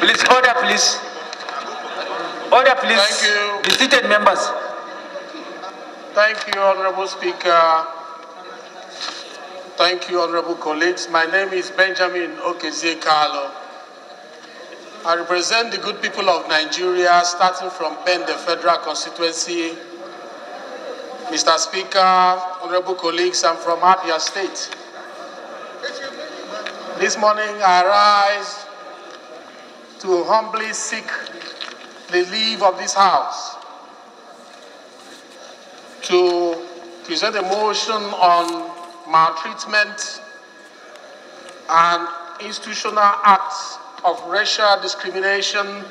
Please, order, please. Order, please. Thank you. The seated members. Thank you, Honorable Speaker. Thank you, honorable colleagues. My name is Benjamin Okezie Carlo. I represent the good people of Nigeria, starting from Bende Federal Constituency. Mr. Speaker, honorable colleagues, I'm from Abia State. This morning I rise to humbly seek the leave of this House to present a motion on maltreatment and institutional acts of racial discrimination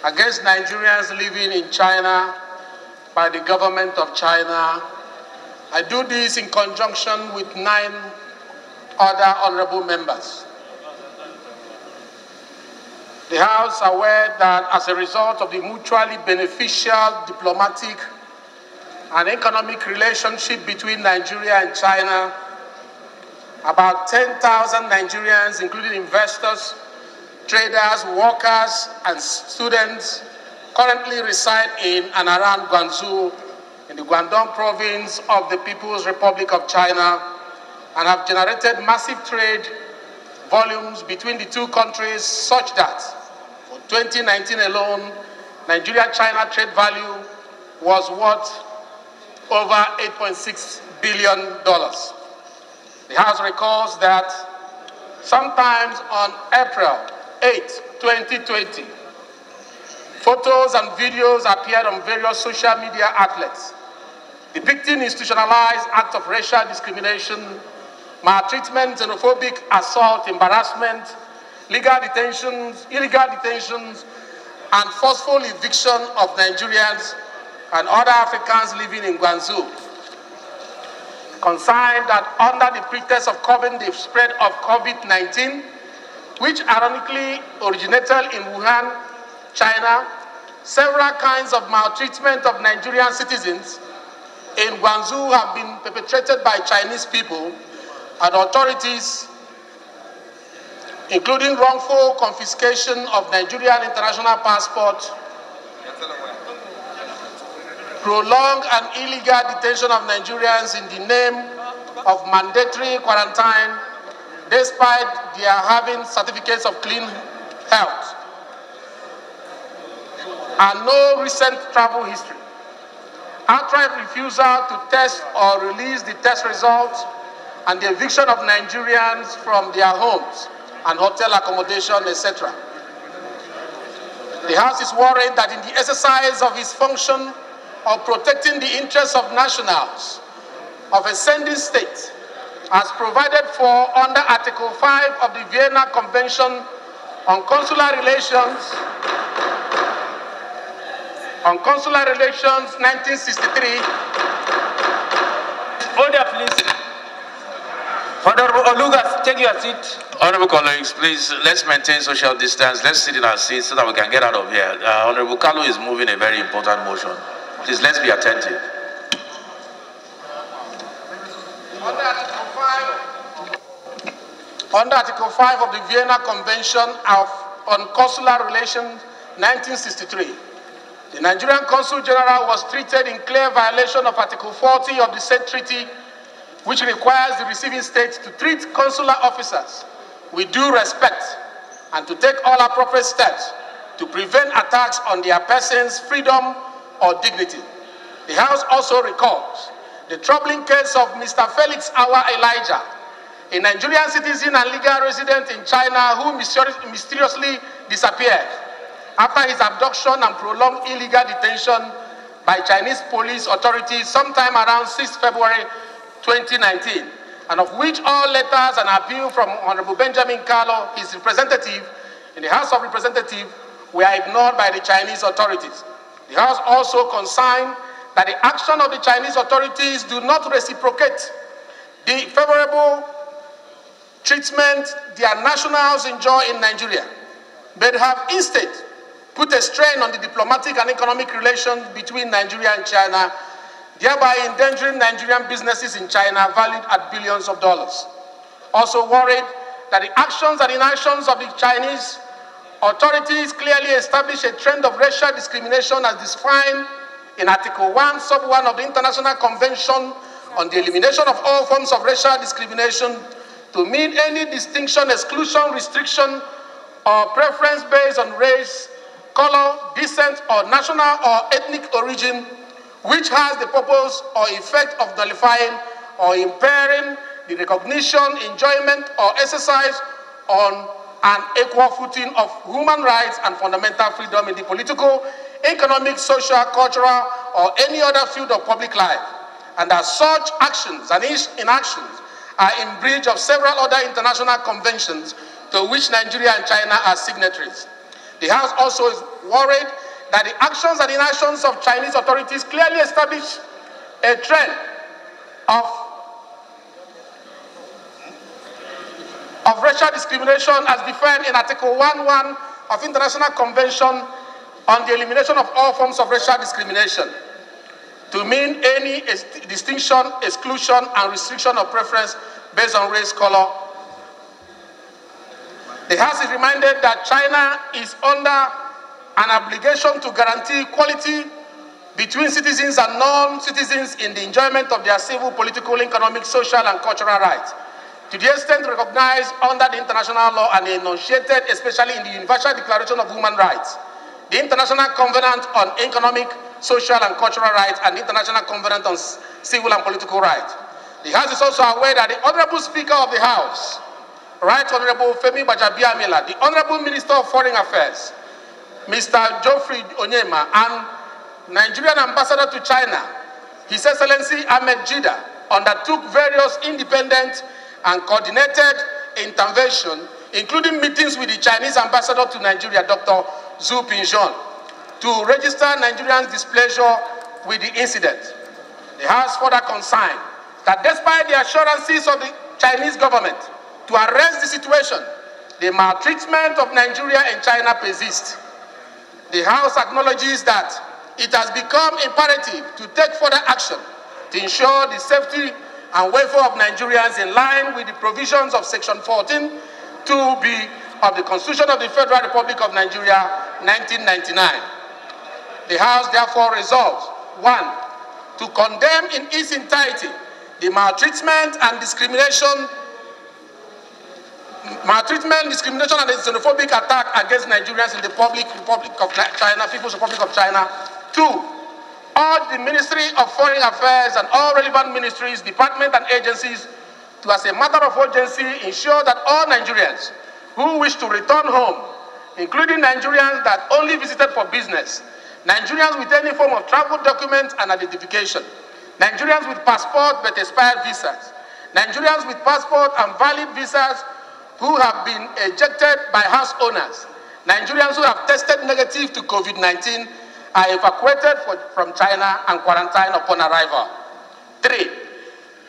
against Nigerians living in China by the government of China. I do this in conjunction with 9 other honorable members. The House are aware that as a result of the mutually beneficial diplomatic and economic relationship between Nigeria and China, about 10,000 Nigerians, including investors, traders, workers, and students, currently reside in and around Guangzhou in the Guangdong province of the People's Republic of China and have generated massive trade volumes between the two countries such that for 2019 alone, Nigeria-China trade value was worth over $8.6 billion. The House recalls that sometimes on April 8, 2020, photos and videos appeared on various social media outlets depicting institutionalized acts of racial discrimination, maltreatment, xenophobic assault, embarrassment, illegal detentions, and forceful eviction of Nigerians and other Africans living in Guangzhou, consigned that under the pretext of curbing the spread of COVID-19, which ironically originated in Wuhan, China, several kinds of maltreatment of Nigerian citizens in Guangzhou have been perpetrated by Chinese people and authorities, including wrongful confiscation of Nigerian international passport, prolonged and illegal detention of Nigerians in the name of mandatory quarantine, despite their having certificates of clean health, and no recent travel history. Outright refusal to test or release the test results, and the eviction of Nigerians from their homes and hotel accommodation, etc. The House is worried that in the exercise of its function of protecting the interests of nationals of a sending state, as provided for under Article 5 of the Vienna Convention on Consular Relations, 1963. Order, please. Honorable Oluga, take your seat. Honorable colleagues, please, let's maintain social distance. Let's sit in our seats so that we can get out of here. Honorable Carlo is moving a very important motion. Please, let's be attentive. Under Article 5 of the Vienna Convention on Consular Relations, 1963, the Nigerian Consul General was treated in clear violation of Article 40 of the said treaty, which requires the receiving state to treat consular officers with due respect and to take all appropriate steps to prevent attacks on their persons, freedom, or dignity. The House also recalls the troubling case of Mr. Felix Awa Elijah, a Nigerian citizen and legal resident in China who mysteriously disappeared after his abduction and prolonged illegal detention by Chinese police authorities sometime around 6 February 2019, and of which all letters and appeal from Honorable Benjamin Carlo, his representative in the House of Representatives, were ignored by the Chinese authorities. The House also consigned that the action of the Chinese authorities do not reciprocate the favorable treatment their nationals enjoy in Nigeria, but have instead put a strain on the diplomatic and economic relations between Nigeria and China, thereby endangering Nigerian businesses in China valued at billions of dollars. Also worried that the actions and inactions of the Chinese Authorities clearly establish a trend of racial discrimination as defined in Article 1, Sub 1 of the International Convention on the Elimination of All Forms of Racial Discrimination to mean any distinction, exclusion, restriction, or preference based on race, color, descent, or national or ethnic origin, which has the purpose or effect of nullifying or impairing the recognition, enjoyment, or exercise on an equal footing of human rights and fundamental freedom in the political, economic, social, cultural, or any other field of public life, and that such actions and inactions are in breach of several other international conventions to which Nigeria and China are signatories. The House also is worried that the actions and inactions of Chinese authorities clearly establish a trend of racial discrimination as defined in Article 1.1 of International Convention on the Elimination of All Forms of Racial Discrimination to mean any distinction, exclusion, and restriction of preference based on race, color. The House is reminded that China is under an obligation to guarantee equality between citizens and non-citizens in the enjoyment of their civil, political, economic, social, and cultural rights, to the extent recognized under the international law and enunciated especially in the Universal Declaration of Human Rights, the International Covenant on Economic, Social, and Cultural Rights, and the International Covenant on Civil and Political Rights. The House is also aware that the Honorable Speaker of the House, Right Honorable Femi Gbajabiamila, the Honorable Minister of Foreign Affairs, Mr. Geoffrey Onyema, and Nigerian Ambassador to China, His Excellency Ahmed Jida, undertook various independent and coordinated intervention, including meetings with the Chinese Ambassador to Nigeria, Dr. Zhu Pinzhon, to register Nigerians' displeasure with the incident. The House further concerned that despite the assurances of the Chinese government to arrest the situation, the maltreatment of Nigeria and China persists. The House acknowledges that it has become imperative to take further action to ensure the safety and welfare of Nigerians in line with the provisions of Section 14 2B of the Constitution of the Federal Republic of Nigeria, 1999. The House therefore resolves, 1, to condemn in its entirety the maltreatment, discrimination, and the xenophobic attack against Nigerians in the Republic of China, People's Republic of China. 2, urge the Ministry of Foreign Affairs and all relevant ministries, departments, and agencies to, as a matter of urgency, ensure that all Nigerians who wish to return home, including Nigerians that only visited for business, Nigerians with any form of travel document and identification, Nigerians with passport but expired visas, Nigerians with passport and valid visas who have been ejected by house owners, Nigerians who have tested negative to COVID-19 are evacuated from China and quarantined upon arrival. 3,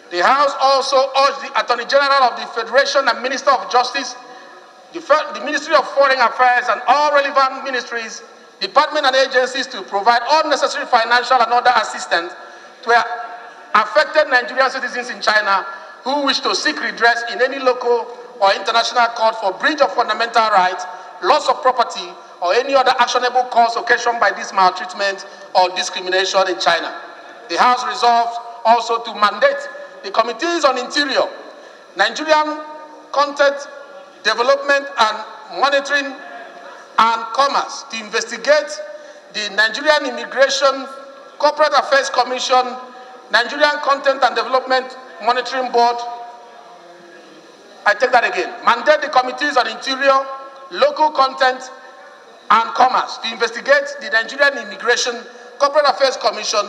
the House also urged the Attorney General of the Federation and Minister of Justice, the Ministry of Foreign Affairs, and all relevant ministries, departments, and agencies to provide all necessary financial and other assistance to affected Nigerian citizens in China who wish to seek redress in any local or international court for breach of fundamental rights, loss of property, or any other actionable cause occasioned by this maltreatment or discrimination in China. The House resolves also to mandate the Committees on Interior, Nigerian Content Development and Monitoring and Commerce to investigate the Nigerian Immigration Corporate Affairs Commission, Nigerian Content and Development Monitoring Board. I take that again. Mandate the Committees on Interior, Local Content and Commerce to investigate the Nigerian Immigration Corporate Affairs Commission,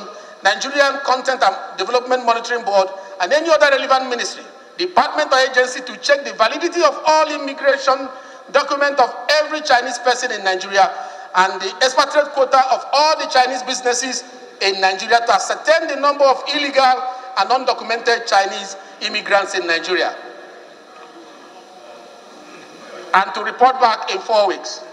Nigerian Content and Development Monitoring Board, and any other relevant ministry, department, or agency to check the validity of all immigration documents of every Chinese person in Nigeria and the expatriate quota of all the Chinese businesses in Nigeria to ascertain the number of illegal and undocumented Chinese immigrants in Nigeria, and to report back in 4 weeks.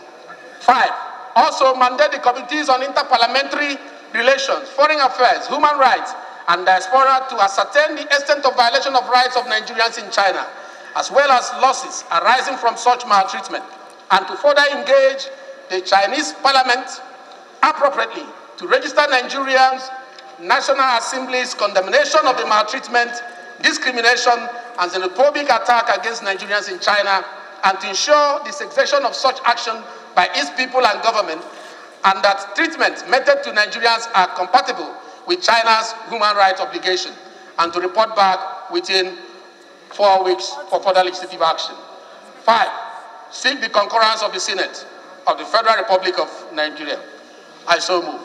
5, also mandate the Committees on Interparliamentary Relations, Foreign Affairs, Human Rights, and Diaspora to ascertain the extent of violation of rights of Nigerians in China, as well as losses arising from such maltreatment. and to further engage the Chinese parliament appropriately to register Nigerians' National Assembly's condemnation of the maltreatment, discrimination, and xenophobic attack against Nigerians in China, and to ensure the cessation of such action by its people and government, and that treatment meted to Nigerians are compatible with China's human rights obligation, and to report back within 4 weeks for further legislative action. 5, seek the concurrence of the Senate of the Federal Republic of Nigeria. I so move.